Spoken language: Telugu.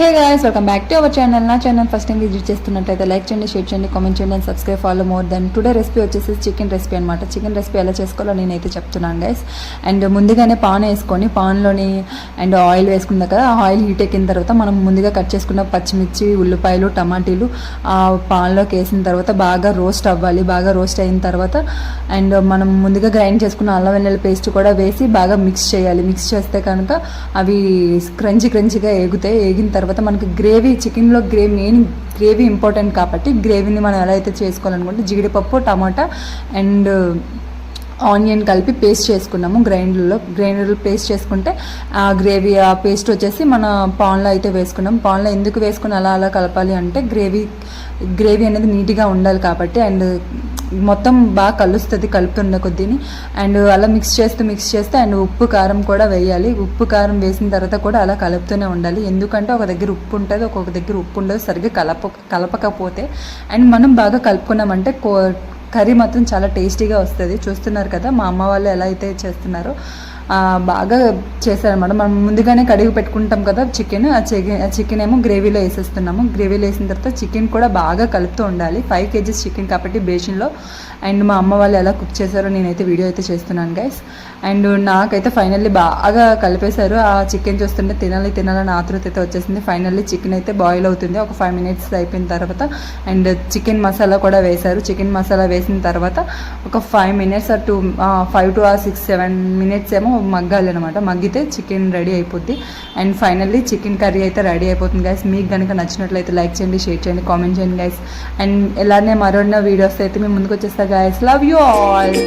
Hey guys, welcome back to our channel. నా ఛానల్ ఫస్ట్ టైం విజిట్ చేస్తున్నట్టయితే లైక్ చేయండి, షేర్ చేయండి, కామెంట్ చేయండి and subscribe follow more then. Today recipe వచ్చేసి చికెన్ రెసిపీ అనమాట. చికెన్ రెసిపీ ఎలా చేసుకోవాలో నేనైతే చెప్తున్నాను గైస్. అండ్ ముందుగానే పాన్ వేసుకొని పాన్లోని అండ్ ఆయిల్ వేసుకున్న కదా, ఆ ఆయిల్ హీట్ ఎక్కిన తర్వాత మనం ముందుగా కట్ చేసుకున్న పచ్చిమిర్చి, ఉల్లిపాయలు, టమాటీలు ఆ పాన్లోకి వేసిన తర్వాత బాగా రోస్ట్ అవ్వాలి. బాగా రోస్ట్ అయిన తర్వాత అండ్ మనం ముందుగా గ్రైండ్ చేసుకున్న అల్లం వెల్లుల్లి పేస్ట్ కూడా వేసి బాగా మిక్స్ చేయాలి. మిక్స్ చేస్తే కనుక అవి క్రంచీగా ఏగుతాయి. ఏగిన తర్వాత మనకి గ్రేవీ, చికెన్లో మెయిన్ గ్రేవీ ఇంపార్టెంట్ కాబట్టి గ్రేవీని మనం ఎలా అయితే చేసుకోవాలనుకుంటే జీడిపప్పు, టమాటా అండ్ ఆనియన్ కలిపి పేస్ట్ చేసుకున్నాము. గ్రైండర్లో పేస్ట్ చేసుకుంటే ఆ గ్రేవీ, ఆ పేస్ట్ వచ్చేసి మన పాన్లో అయితే వేసుకున్నాం. పాన్లో ఎందుకు వేసుకుని అలా కలపాలి అంటే గ్రేవీ అనేది నీట్గా ఉండాలి కాబట్టి. అండ్ మొత్తం బాగా కలుస్తుంది కలుపుతున్న కొద్దిని. అండ్ అలా మిక్స్ చేస్తే అండ్ ఉప్పు కారం కూడా వేయాలి. ఉప్పు కారం వేసిన తర్వాత కూడా అలా కలుపుతూనే ఉండాలి. ఎందుకంటే ఒక దగ్గర ఉప్పు ఉంటుంది, ఒక్కొక్క దగ్గర ఉప్పు ఉండదు. సరిగ్గా కలపకపోతే అండ్ మనం బాగా కలుపుకున్నామంటే కర్రీ మాత్రం చాలా టేస్టీగా వస్తుంది. చూస్తున్నారు కదా మా అమ్మ వాళ్ళు ఎలా అయితే చేస్తున్నారో బాగా చేశారనమాట. మనం ముందుగానే కడిగి పెట్టుకుంటాం కదా చికెన్, ఆ చికెన్ ఏమో గ్రేవీలో వేసేస్తున్నాము. గ్రేవీలో వేసిన తర్వాత చికెన్ కూడా బాగా కలుపుతూ ఉండాలి. 5 kgs చికెన్ కాబట్టి బేషన్లో. అండ్ మా అమ్మ వాళ్ళు ఎలా కుక్ చేశారో నేనైతే వీడియో అయితే చేస్తున్నాను గైస్. అండ్ నాకైతే ఫైనల్లీ బాగా కలిపేశారు. ఆ చికెన్ చూస్తుంటే తినాలని ఆతృత అయితే వచ్చేసింది. ఫైనల్లీ చికెన్ అయితే బాయిల్ అవుతుంది. ఒక 5 minutes అయిపోయిన తర్వాత అండ్ చికెన్ మసాలా కూడా వేశారు. చికెన్ మసాలా వేసిన తర్వాత ఒక 5 minutes 5 to 6-7 minutes ఏమో మగ్గాలి అనమాట. మగ్గితే చికెన్ రెడీ అయిపోద్ది. అండ్ ఫైనల్లీ చికెన్ కర్రీ అయితే రెడీ అయిపోతుంది గైస్. మీకు కనుక నచ్చినట్లయితే లైక్ చేయండి, షేర్ చేయండి, కామెంట్ చేయండి గైస్. అండ్ ఇలానే మరొన్న వీడియోస్ అయితే మేము ముందుకు వచ్చేస్తా గైస్. Love you all.